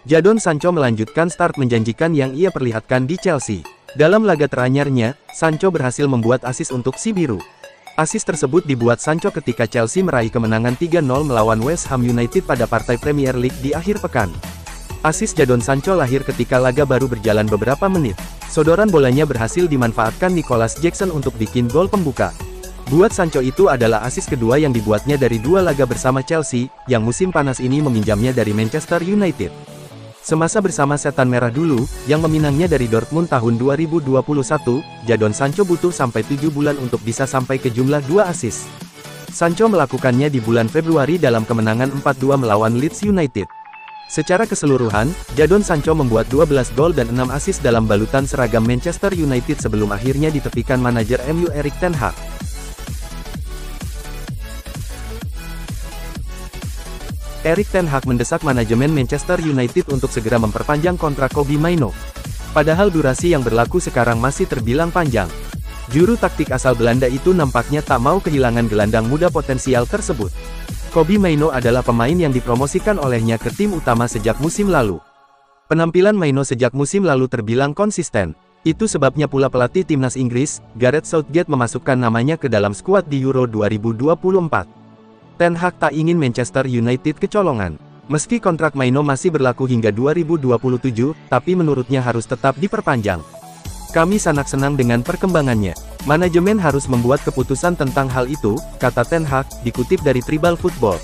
Jadon Sancho melanjutkan start menjanjikan yang ia perlihatkan di Chelsea. Dalam laga teranyarnya, Sancho berhasil membuat assist untuk si biru. Assist tersebut dibuat Sancho ketika Chelsea meraih kemenangan 3-0 melawan West Ham United pada partai Premier League di akhir pekan. Assist Jadon Sancho lahir ketika laga baru berjalan beberapa menit. Sodoran bolanya berhasil dimanfaatkan Nicholas Jackson untuk bikin gol pembuka. Buat Sancho itu adalah assist kedua yang dibuatnya dari 2 laga bersama Chelsea, yang musim panas ini meminjamnya dari Manchester United. Semasa bersama Setan Merah dulu, yang meminangnya dari Dortmund tahun 2021, Jadon Sancho butuh sampai 7 bulan untuk bisa sampai ke jumlah 2 assist. Sancho melakukannya di bulan Februari dalam kemenangan 4-2 melawan Leeds United. Secara keseluruhan, Jadon Sancho membuat 12 gol dan 6 assist dalam balutan seragam Manchester United sebelum akhirnya ditepikan manajer MU Erik ten Hag. Erik ten Hag mendesak manajemen Manchester United untuk segera memperpanjang kontrak Kobbie Mainoo. Padahal durasi yang berlaku sekarang masih terbilang panjang. Juru taktik asal Belanda itu nampaknya tak mau kehilangan gelandang muda potensial tersebut. Kobbie Mainoo adalah pemain yang dipromosikan olehnya ke tim utama sejak musim lalu. Penampilan Mainoo sejak musim lalu terbilang konsisten. Itu sebabnya pula pelatih timnas Inggris, Gareth Southgate memasukkan namanya ke dalam skuad di Euro 2024. Ten Hag tak ingin Manchester United kecolongan. Meski kontrak Mainoo masih berlaku hingga 2027, tapi menurutnya harus tetap diperpanjang. Kami sangat senang dengan perkembangannya. Manajemen harus membuat keputusan tentang hal itu, kata Ten Hag, dikutip dari Tribal Football.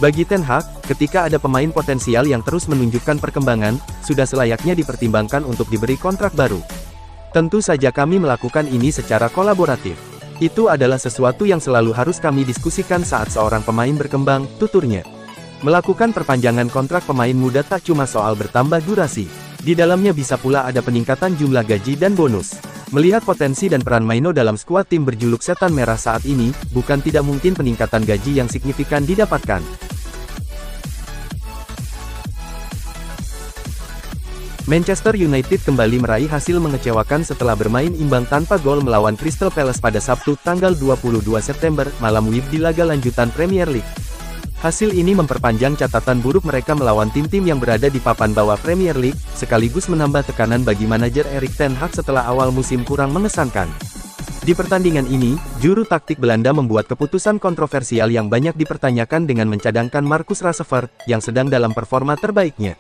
Bagi Ten Hag, ketika ada pemain potensial yang terus menunjukkan perkembangan, sudah selayaknya dipertimbangkan untuk diberi kontrak baru. Tentu saja kami melakukan ini secara kolaboratif. Itu adalah sesuatu yang selalu harus kami diskusikan saat seorang pemain berkembang, tuturnya. Melakukan perpanjangan kontrak pemain muda tak cuma soal bertambah durasi. Di dalamnya bisa pula ada peningkatan jumlah gaji dan bonus. Melihat potensi dan peran Mainoo dalam skuad tim berjuluk Setan Merah saat ini, bukan tidak mungkin peningkatan gaji yang signifikan didapatkan. Manchester United kembali meraih hasil mengecewakan setelah bermain imbang tanpa gol melawan Crystal Palace pada Sabtu tanggal 22 September, malam WIB di laga lanjutan Premier League. Hasil ini memperpanjang catatan buruk mereka melawan tim-tim yang berada di papan bawah Premier League, sekaligus menambah tekanan bagi manajer Erik ten Hag setelah awal musim kurang mengesankan. Di pertandingan ini, juru taktik Belanda membuat keputusan kontroversial yang banyak dipertanyakan dengan mencadangkan Marcus Rashford, yang sedang dalam performa terbaiknya.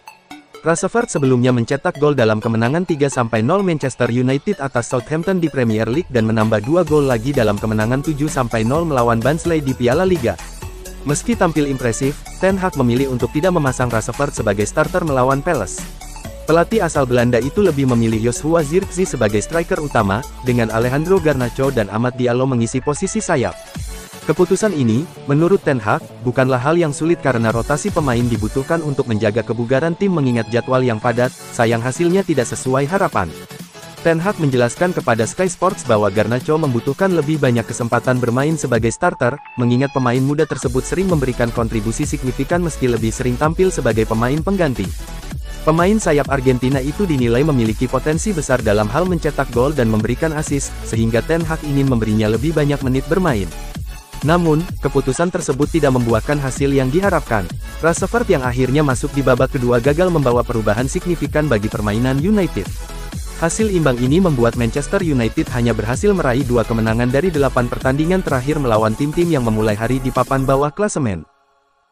Rashford sebelumnya mencetak gol dalam kemenangan 3-0 Manchester United atas Southampton di Premier League dan menambah 2 gol lagi dalam kemenangan 7-0 melawan Barnsley di Piala Liga. Meski tampil impresif, Ten Hag memilih untuk tidak memasang Rashford sebagai starter melawan Palace. Pelatih asal Belanda itu lebih memilih Joshua Zirkzee sebagai striker utama, dengan Alejandro Garnacho dan Amad Diallo mengisi posisi sayap. Keputusan ini, menurut Ten Hag, bukanlah hal yang sulit karena rotasi pemain dibutuhkan untuk menjaga kebugaran tim mengingat jadwal yang padat, sayang hasilnya tidak sesuai harapan. Ten Hag menjelaskan kepada Sky Sports bahwa Garnacho membutuhkan lebih banyak kesempatan bermain sebagai starter, mengingat pemain muda tersebut sering memberikan kontribusi signifikan meski lebih sering tampil sebagai pemain pengganti. Pemain sayap Argentina itu dinilai memiliki potensi besar dalam hal mencetak gol dan memberikan assist, sehingga Ten Hag ingin memberinya lebih banyak menit bermain. Namun, keputusan tersebut tidak membuahkan hasil yang diharapkan. Rashford yang akhirnya masuk di babak kedua gagal membawa perubahan signifikan bagi permainan United. Hasil imbang ini membuat Manchester United hanya berhasil meraih 2 kemenangan dari 8 pertandingan terakhir melawan tim-tim yang memulai hari di papan bawah klasemen.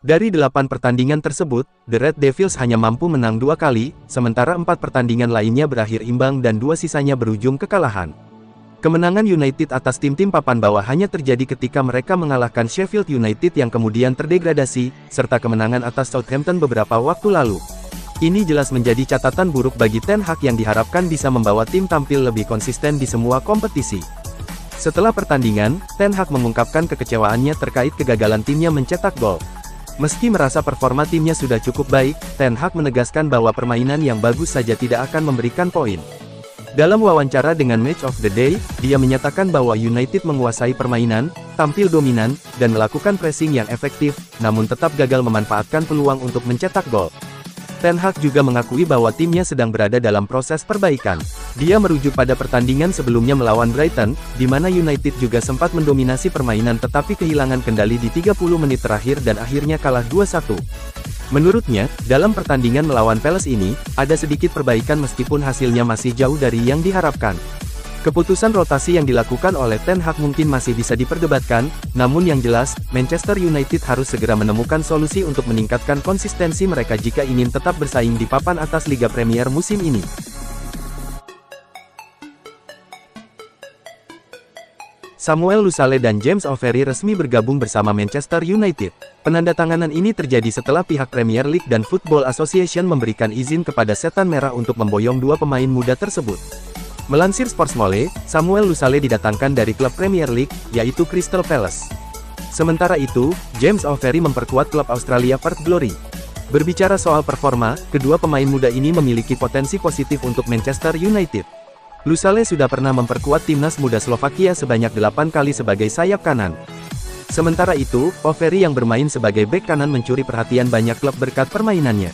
Dari 8 pertandingan tersebut, The Red Devils hanya mampu menang 2 kali, sementara 4 pertandingan lainnya berakhir imbang dan 2 sisanya berujung kekalahan. Kemenangan United atas tim-tim papan bawah hanya terjadi ketika mereka mengalahkan Sheffield United yang kemudian terdegradasi, serta kemenangan atas Southampton beberapa waktu lalu. Ini jelas menjadi catatan buruk bagi Ten Hag yang diharapkan bisa membawa tim tampil lebih konsisten di semua kompetisi. Setelah pertandingan, Ten Hag mengungkapkan kekecewaannya terkait kegagalan timnya mencetak gol. Meski merasa performa timnya sudah cukup baik, Ten Hag menegaskan bahwa permainan yang bagus saja tidak akan memberikan poin. Dalam wawancara dengan Match of the Day, dia menyatakan bahwa United menguasai permainan, tampil dominan, dan melakukan pressing yang efektif, namun tetap gagal memanfaatkan peluang untuk mencetak gol. Ten Hag juga mengakui bahwa timnya sedang berada dalam proses perbaikan. Dia merujuk pada pertandingan sebelumnya melawan Brighton, di mana United juga sempat mendominasi permainan tetapi kehilangan kendali di 30 menit terakhir dan akhirnya kalah 2-1. Menurutnya, dalam pertandingan melawan Palace ini, ada sedikit perbaikan meskipun hasilnya masih jauh dari yang diharapkan. Keputusan rotasi yang dilakukan oleh Ten Hag mungkin masih bisa diperdebatkan, namun yang jelas, Manchester United harus segera menemukan solusi untuk meningkatkan konsistensi mereka jika ingin tetap bersaing di papan atas Liga Premier musim ini. Samuel Lusale dan James O'Ferry resmi bergabung bersama Manchester United. Penandatanganan ini terjadi setelah pihak Premier League dan Football Association memberikan izin kepada Setan Merah untuk memboyong dua pemain muda tersebut. Melansir Sportsmole, Samuel Lusale didatangkan dari klub Premier League, yaitu Crystal Palace. Sementara itu, James O'Ferry memperkuat klub Australia Perth Glory. Berbicara soal performa, kedua pemain muda ini memiliki potensi positif untuk Manchester United. Lusale sudah pernah memperkuat timnas muda Slovakia sebanyak 8 kali sebagai sayap kanan. Sementara itu, O'Ferry yang bermain sebagai bek kanan mencuri perhatian banyak klub berkat permainannya.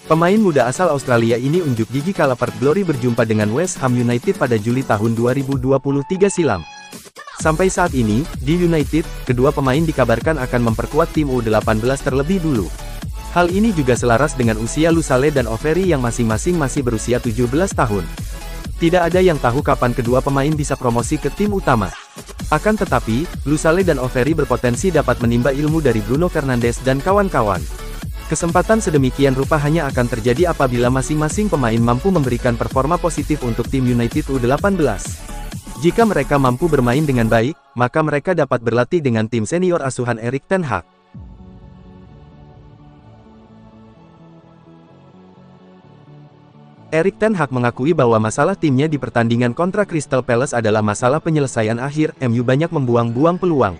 Pemain muda asal Australia ini unjuk gigi kala Perth Glory berjumpa dengan West Ham United pada Juli tahun 2023 silam. Sampai saat ini, di United, kedua pemain dikabarkan akan memperkuat tim U18 terlebih dulu. Hal ini juga selaras dengan usia Lusale dan O'Ferry yang masing-masing masih berusia 17 tahun. Tidak ada yang tahu kapan kedua pemain bisa promosi ke tim utama. Akan tetapi, Lusale dan O'Ferry berpotensi dapat menimba ilmu dari Bruno Fernandes dan kawan-kawan. Kesempatan sedemikian rupa hanya akan terjadi apabila masing-masing pemain mampu memberikan performa positif untuk tim United U18. Jika mereka mampu bermain dengan baik, maka mereka dapat berlatih dengan tim senior asuhan Erik ten Hag. Erik ten Hag mengakui bahwa masalah timnya di pertandingan kontra Crystal Palace adalah masalah penyelesaian akhir. MU banyak membuang-buang peluang.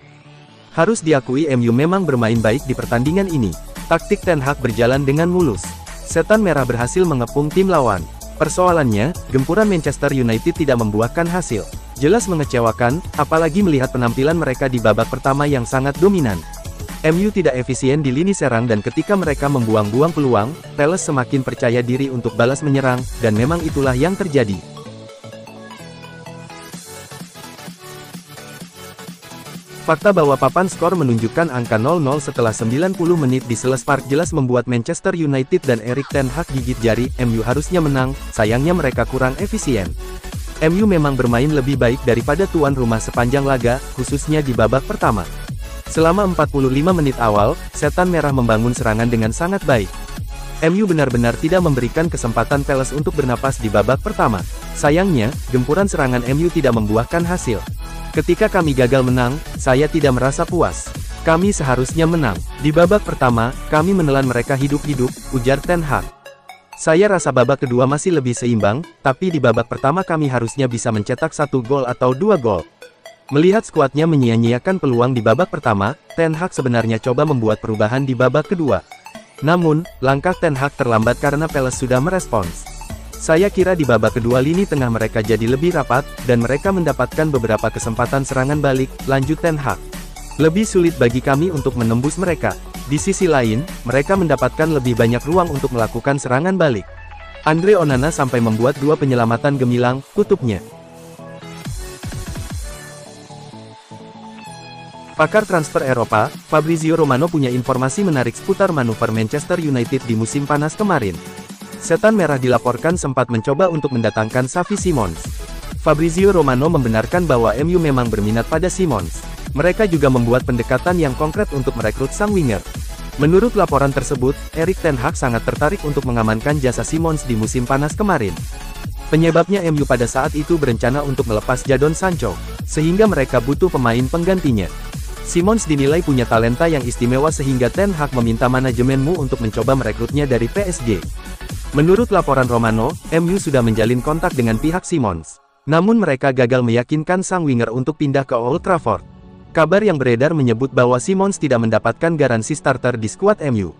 Harus diakui MU memang bermain baik di pertandingan ini. Taktik ten Hag berjalan dengan mulus. Setan Merah berhasil mengepung tim lawan. Persoalannya, gempuran Manchester United tidak membuahkan hasil. Jelas mengecewakan, apalagi melihat penampilan mereka di babak pertama yang sangat dominan. MU tidak efisien di lini serang dan ketika mereka membuang-buang peluang, Palace semakin percaya diri untuk balas menyerang, dan memang itulah yang terjadi. Fakta bahwa papan skor menunjukkan angka 0-0 setelah 90 menit di Selhurst Park jelas membuat Manchester United dan Erik ten Hag gigit jari. MU harusnya menang, sayangnya mereka kurang efisien. MU memang bermain lebih baik daripada tuan rumah sepanjang laga, khususnya di babak pertama. Selama 45 menit awal, Setan Merah membangun serangan dengan sangat baik. MU benar-benar tidak memberikan kesempatan Palace untuk bernapas di babak pertama. Sayangnya, gempuran serangan MU tidak membuahkan hasil. Ketika kami gagal menang, saya tidak merasa puas. Kami seharusnya menang. Di babak pertama, kami menelan mereka hidup-hidup, ujar ten Hag. Saya rasa babak kedua masih lebih seimbang, tapi di babak pertama kami harusnya bisa mencetak 1 gol atau 2 gol. Melihat skuadnya menyia-nyiakan peluang di babak pertama, Ten Hag sebenarnya coba membuat perubahan di babak kedua. Namun, langkah Ten Hag terlambat karena Palace sudah merespons. Saya kira di babak kedua lini tengah mereka jadi lebih rapat, dan mereka mendapatkan beberapa kesempatan serangan balik, lanjut Ten Hag. Lebih sulit bagi kami untuk menembus mereka. Di sisi lain, mereka mendapatkan lebih banyak ruang untuk melakukan serangan balik. Andre Onana sampai membuat 2 penyelamatan gemilang, kutubnya. Pakar transfer Eropa, Fabrizio Romano punya informasi menarik seputar manuver Manchester United di musim panas kemarin. Setan Merah dilaporkan sempat mencoba untuk mendatangkan Xavi Simons. Fabrizio Romano membenarkan bahwa MU memang berminat pada Simons. Mereka juga membuat pendekatan yang konkret untuk merekrut sang winger. Menurut laporan tersebut, Erik ten Hag sangat tertarik untuk mengamankan jasa Simons di musim panas kemarin. Penyebabnya MU pada saat itu berencana untuk melepas Jadon Sancho, sehingga mereka butuh pemain penggantinya. Simons dinilai punya talenta yang istimewa sehingga Ten Hag meminta manajemenmu untuk mencoba merekrutnya dari PSG. Menurut laporan Romano, MU sudah menjalin kontak dengan pihak Simons. Namun mereka gagal meyakinkan sang winger untuk pindah ke Old Trafford. Kabar yang beredar menyebut bahwa Simons tidak mendapatkan garansi starter di skuad MU.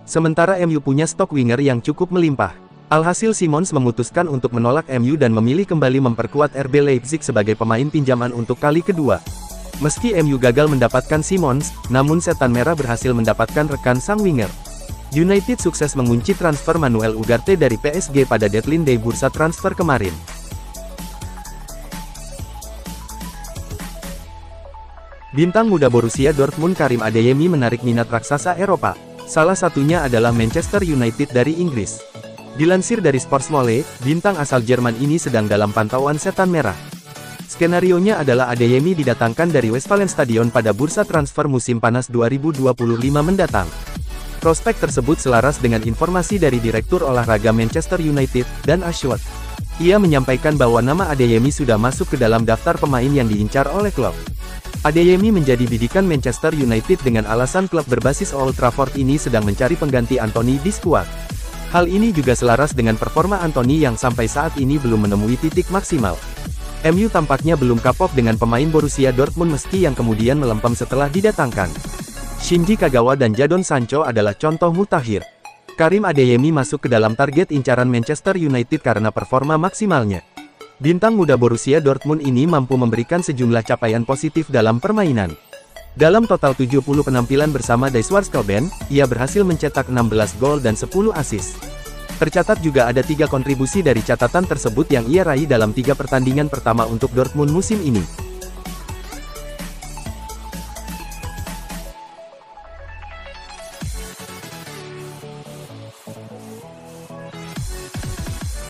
Sementara MU punya stok winger yang cukup melimpah. Alhasil Simons memutuskan untuk menolak MU dan memilih kembali memperkuat RB Leipzig sebagai pemain pinjaman untuk kali kedua. Meski MU gagal mendapatkan Simons, namun Setan Merah berhasil mendapatkan rekan sang winger. United sukses mengunci transfer Manuel Ugarte dari PSG pada deadline day bursa transfer kemarin. Bintang muda Borussia Dortmund Karim Adeyemi menarik minat raksasa Eropa. Salah satunya adalah Manchester United dari Inggris. Dilansir dari Sportsmole, bintang asal Jerman ini sedang dalam pantauan setan merah. Skenarionya adalah Adeyemi didatangkan dari Westfalenstadion pada bursa transfer musim panas 2025 mendatang. Prospek tersebut selaras dengan informasi dari Direktur Olahraga Manchester United, Dan Ashworth. Ia menyampaikan bahwa nama Adeyemi sudah masuk ke dalam daftar pemain yang diincar oleh klub. Adeyemi menjadi bidikan Manchester United dengan alasan klub berbasis Old Trafford ini sedang mencari pengganti Anthony di skuad. Hal ini juga selaras dengan performa Anthony yang sampai saat ini belum menemui titik maksimal. MU tampaknya belum kapok dengan pemain Borussia Dortmund meski yang kemudian melempem setelah didatangkan. Shinji Kagawa dan Jadon Sancho adalah contoh mutakhir. Karim Adeyemi masuk ke dalam target incaran Manchester United karena performa maksimalnya. Bintang muda Borussia Dortmund ini mampu memberikan sejumlah capaian positif dalam permainan. Dalam total 70 penampilan bersama Die Schwarzgelben, ia berhasil mencetak 16 gol dan 10 assist. Tercatat juga ada 3 kontribusi dari catatan tersebut yang ia raih dalam 3 pertandingan pertama untuk Dortmund musim ini.